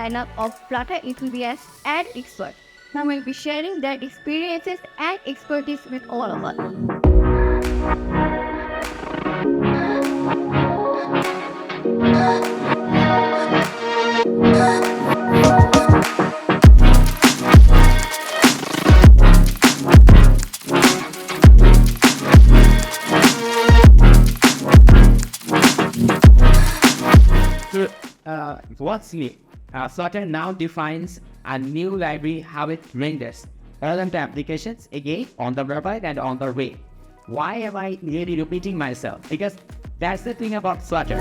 lineup of Flutter enthusiasts and experts who will be sharing their experiences and expertise with all of us. What's new? Flutter now defines a new library how it renders relevant applications again on the mobile and on the web. Why am I really repeating myself? Because that's the thing about Flutter.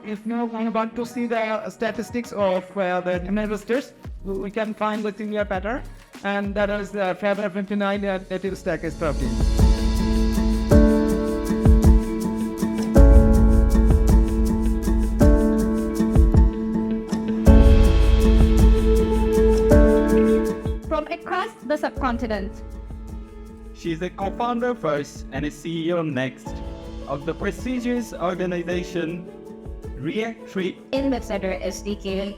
If you want to see the statistics of the investors, we can find within your pattern, and that is the Flutter 29 and native stack is 13. From across the subcontinent. She's a co-founder first and a CEO next of the prestigious organization React Tree. In the Flutter SDK,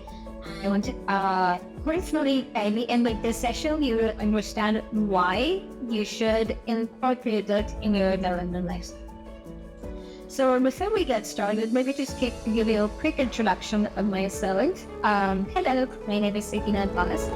I want to personally, at the end of this session, you will understand why you should incorporate it in your development life. So before we get started, maybe just give you a quick introduction of myself. Hello, my name is Sakina Thomas.